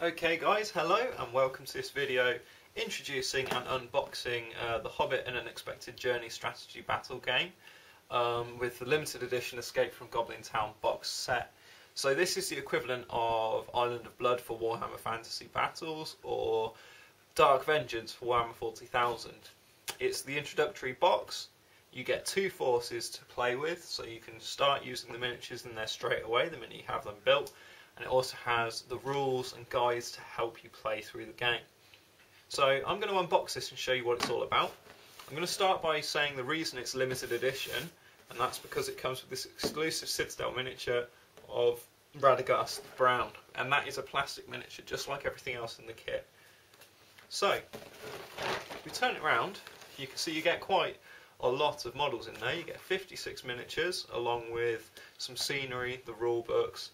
Okay guys, hello and welcome to this video introducing and unboxing the Hobbit: An Unexpected Journey strategy battle game with the limited edition Escape from Goblin Town box set. So this is the equivalent of Island of Blood for Warhammer Fantasy Battles or Dark Vengeance for Warhammer 40,000. It's the introductory box. You get two forces to play with, so you can start using the miniatures in there straight away the minute you have them built. And it also has the rules and guides to help you play through the game. So I'm going to unbox this and show you what it's all about. I'm going to start by saying the reason it's limited edition, and that's because it comes with this exclusive Citadel miniature of Radagast Brown, and that is a plastic miniature just like everything else in the kit. So if we turn it around, you can see you get quite a lot of models in there. You get 56 miniatures along with some scenery, the rule books,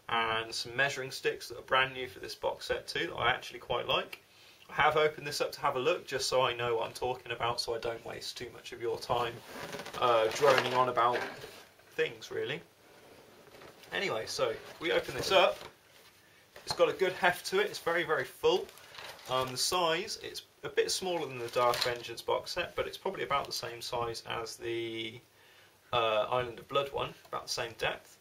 and some measuring sticks that are brand new for this box set too, that I actually quite like. I have opened this up to have a look just so I know what I'm talking about, so I don't waste too much of your time droning on about things really. Anyway, so if we open this up, it's got a good heft to it. It's very full. The size, it's a bit smaller than the Dark Vengeance box set, but it's probably about the same size as the Island of Blood one, about the same depth.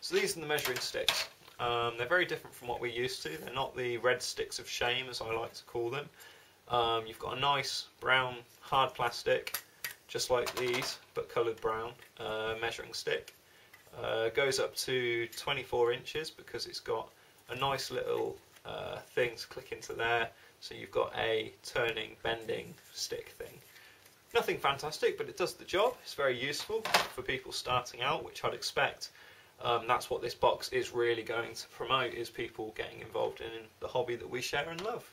So these are the measuring sticks. They're very different from what we're used to. They're not the red sticks of shame, as I like to call them. You've got a nice brown hard plastic, just like these, but coloured brown, measuring stick. Goes up to 24 inches because it's got a nice little thing to click into there. So you've got a turning, bending stick thing. Nothing fantastic, but it does the job. It's very useful for people starting out, which I'd expect. That's what this box is really going to promote, is people getting involved in the hobby that we share and love.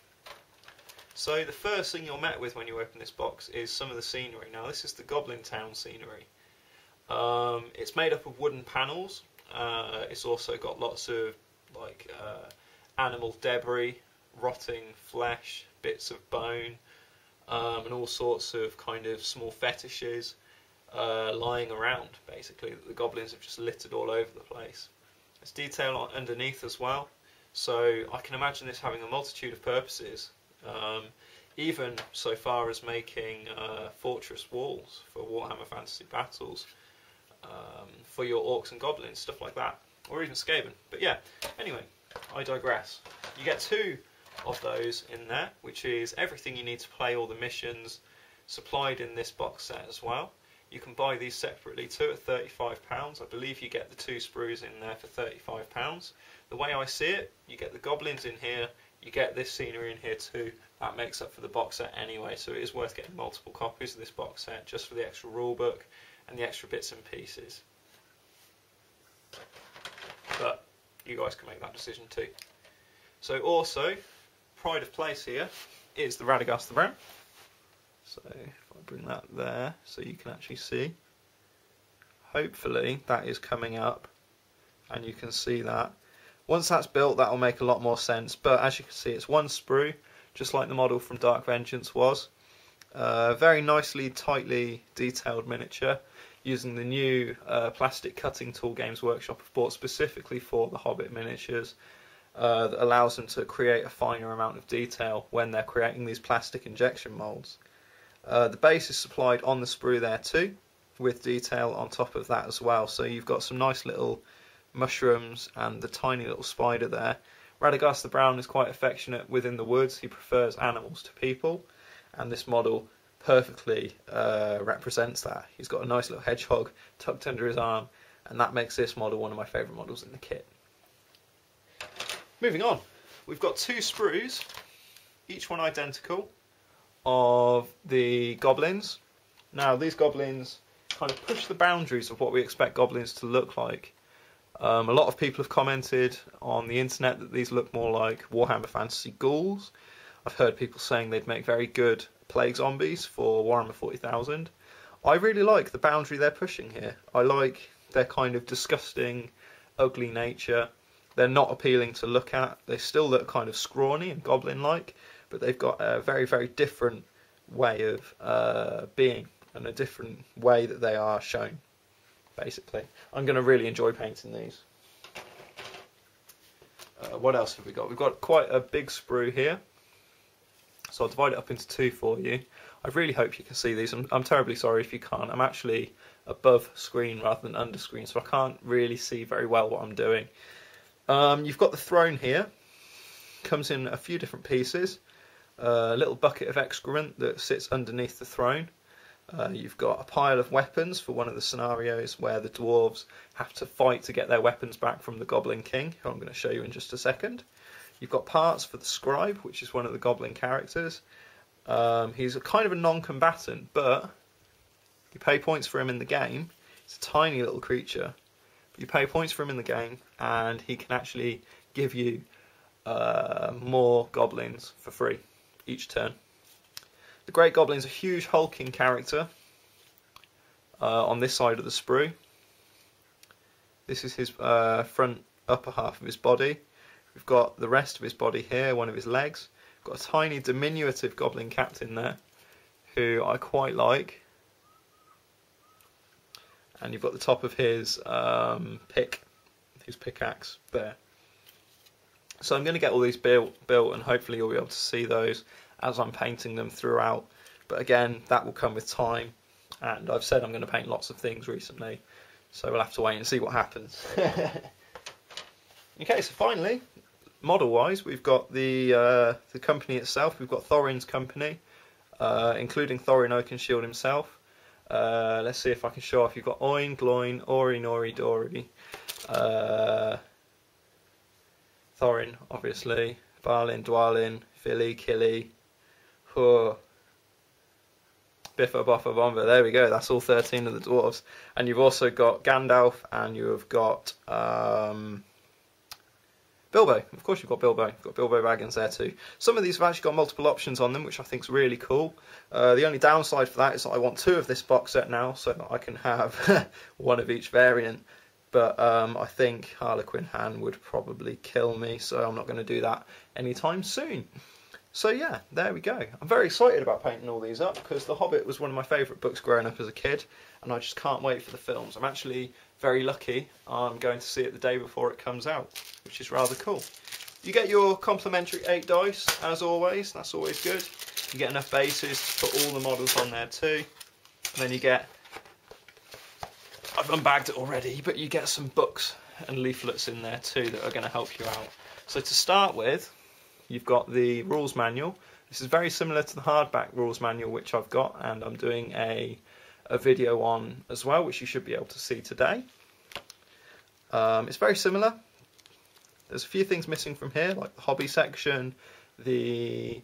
So the first thing you're met with when you open this box is some of the scenery. Now this is the Goblin Town scenery. It's made up of wooden panels. It's also got lots of like animal debris, rotting flesh, bits of bone, and all sorts of kind of small fetishes lying around, basically, that the goblins have just littered all over the place. There's detail underneath as well, so I can imagine this having a multitude of purposes, even so far as making fortress walls for Warhammer Fantasy Battles, for your orcs and goblins, stuff like that, or even Skaven. But yeah, anyway, I digress. You get two of those in there, which is everything you need to play all the missions supplied in this box set as well. You can buy these separately too at £35. I believe you get the two sprues in there for £35. The way I see it, you get the goblins in here, you get this scenery in here too. That makes up for the box set anyway, so it is worth getting multiple copies of this box set just for the extra rulebook and the extra bits and pieces. But you guys can make that decision too. So also, pride of place here is the Radagast the Brown. So if I bring that there so you can actually see, hopefully that is coming up and you can see that. Once that's built, that will make a lot more sense, but as you can see, it's one sprue, just like the model from Dark Vengeance was. Very nicely, tightly detailed miniature using the new plastic cutting tool Games Workshop have bought specifically for the Hobbit miniatures. That allows them to create a finer amount of detail when they're creating these plastic injection moulds. The base is supplied on the sprue there too, with detail on top of that as well. So you've got some nice little mushrooms and the tiny little spider there. Radagast the Brown is quite affectionate within the woods. He prefers animals to people, and this model perfectly represents that. He's got a nice little hedgehog tucked under his arm, and that makes this model one of my favourite models in the kit. Moving on, we've got two sprues, each one identical, of the goblins. Now these goblins kind of push the boundaries of what we expect goblins to look like. A lot of people have commented on the internet that these look more like Warhammer Fantasy ghouls. I've heard people saying they'd make very good plague zombies for Warhammer 40,000. I really like the boundary they're pushing here. I like their kind of disgusting, ugly nature. They're not appealing to look at. They still look kind of scrawny and goblin-like, but they've got a very different way of being and a different way that they are shown, basically. I'm going to really enjoy painting these. What else have we got? We've got quite a big sprue here. So I'll divide it up into two for you. I really hope you can see these. I'm terribly sorry if you can't. I'm actually above screen rather than under screen, so I can't really see very well what I'm doing. You've got the throne here. Comes in a few different pieces. A little bucket of excrement that sits underneath the throne. You've got a pile of weapons for one of the scenarios where the dwarves have to fight to get their weapons back from the Goblin King, who I'm going to show you in just a second. You've got parts for the scribe, which is one of the Goblin characters. He's a kind of a non-combatant, but you pay points for him in the game. He's a tiny little creature. You pay points for him in the game, and he can actually give you more goblins for free each turn. The Great Goblin's a huge hulking character on this side of the sprue. This is his front upper half of his body. We've got the rest of his body here, one of his legs. We've got a tiny diminutive goblin captain there, who I quite like. And you've got the top of his pickaxe there. So I'm going to get all these built, and hopefully you'll be able to see those as I'm painting them throughout. But again, that will come with time. And I've said I'm going to paint lots of things recently, so we'll have to wait and see what happens. Okay, so finally, model-wise, we've got the company itself. We've got Thorin's company, including Thorin Oakenshield himself. Let's see if I can show off. You've got Oin, Gloin, Ori, Nori, Dori, Thorin, obviously, Balin, Dwalin, Philly, Killy, Hur, Biffa, Boffa, Bomba. There we go, that's all 13 of the dwarves. And you've also got Gandalf, and you've got Bilbo. Of course you've got Bilbo. You've got Bilbo Baggins there too. Some of these have actually got multiple options on them, which I think is really cool. The only downside for that is that I want 2 of this box set now, so that I can have one of each variant. But I think Harlequin Han would probably kill me, so I'm not going to do that anytime soon. So yeah, there we go. I'm very excited about painting all these up, because The Hobbit was one of my favourite books growing up as a kid, and I just can't wait for the films. I'm actually very lucky. I'm going to see it the day before it comes out, which is rather cool. You get your complimentary 8 dice, as always. That's always good. You get enough bases to put all the models on there too. And then you get, I've unbagged it already, but you get some books and leaflets in there too that are going to help you out. So to start with, you've got the rules manual. This is very similar to the hardback rules manual which I've got, and I'm doing a video on as well, which you should be able to see today. It's very similar. There's a few things missing from here, like the hobby section, the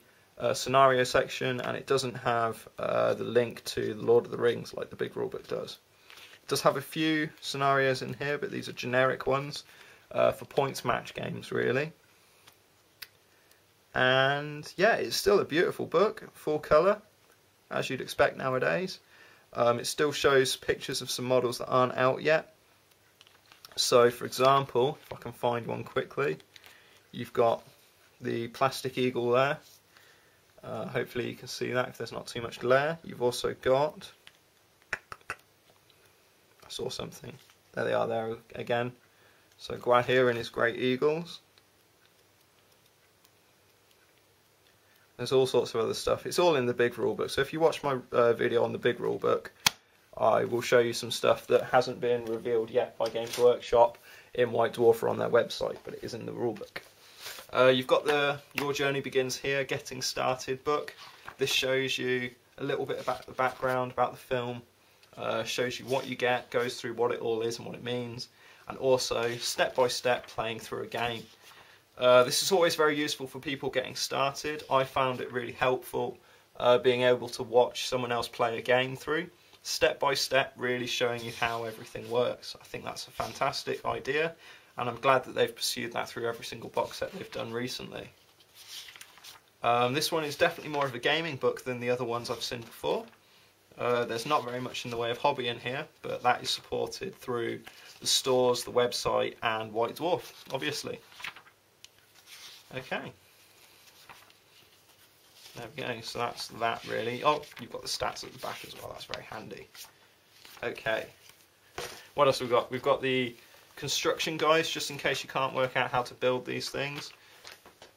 scenario section, and it doesn't have the link to the Lord of the Rings like the big rulebook does. It does have a few scenarios in here, but these are generic ones for points match games, really. And yeah, it's still a beautiful book, full colour, as you'd expect nowadays. It still shows pictures of some models that aren't out yet. So, for example, if I can find one quickly, you've got the plastic eagle there. Hopefully you can see that if there's not too much glare. You've also got, I saw something, there they are there again. So Gwaihir and his great eagles. There's all sorts of other stuff. It's all in the big rulebook. So if you watch my video on the big rulebook, I will show you some stuff that hasn't been revealed yet by Games Workshop in White Dwarf or on their website, but it is in the rulebook. You've got the Your Journey Begins Here, Getting Started book. This shows you a little bit about the background, about the film, shows you what you get, goes through what it all is and what it means, and also step by step playing through a game. This is always very useful for people getting started. I found it really helpful being able to watch someone else play a game through, step by step, really showing you how everything works. I think that's a fantastic idea, and I'm glad that they've pursued that through every single box set they've done recently. This one is definitely more of a gaming book than the other ones I've seen before. There's not very much in the way of hobby in here, but that is supported through the stores, the website, and White Dwarf, obviously. Okay. There we go, so that's that really. Oh, you've got the stats at the back as well, that's very handy. Okay. What else have we got? We've got the construction guides, just in case you can't work out how to build these things.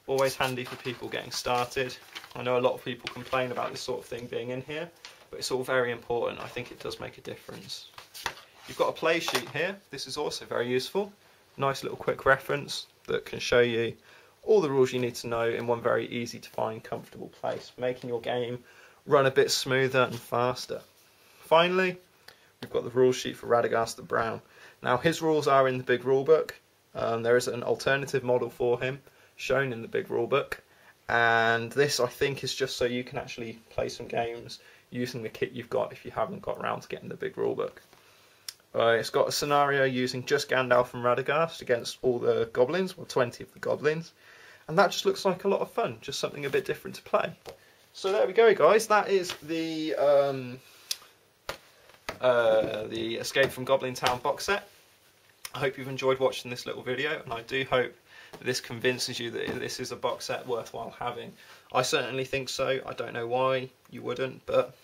Always handy for people getting started. I know a lot of people complain about this sort of thing being in here, but it's all very important. I think it does make a difference. You've got a play sheet here. This is also very useful. Nice little quick reference that can show you all the rules you need to know in one very easy to find, comfortable place, making your game run a bit smoother and faster. Finally, we've got the rule sheet for Radagast the Brown. Now, his rules are in the big rulebook. There is an alternative model for him shown in the big rulebook, and this, I think, is just so you can actually play some games using the kit you've got if you haven't got around to getting the big rulebook. It's got a scenario using just Gandalf and Radagast against all the goblins, well, 20 of the goblins, and that just looks like a lot of fun, just something a bit different to play. So there we go, guys. That is the Escape from Goblin Town box set. I hope you've enjoyed watching this little video, and I do hope that this convinces you that this is a box set worthwhile having. I certainly think so. I don't know why you wouldn't, but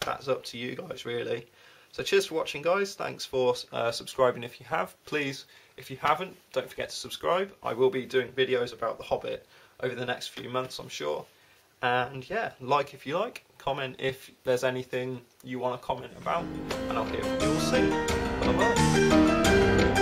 that's up to you guys, really. So cheers for watching, guys. Thanks for subscribing if you have. Please, if you haven't, don't forget to subscribe. I will be doing videos about the Hobbit over the next few months, I'm sure. And yeah, like if you like, comment if there's anything you want to comment about, and I'll hear from you all soon. Bye bye.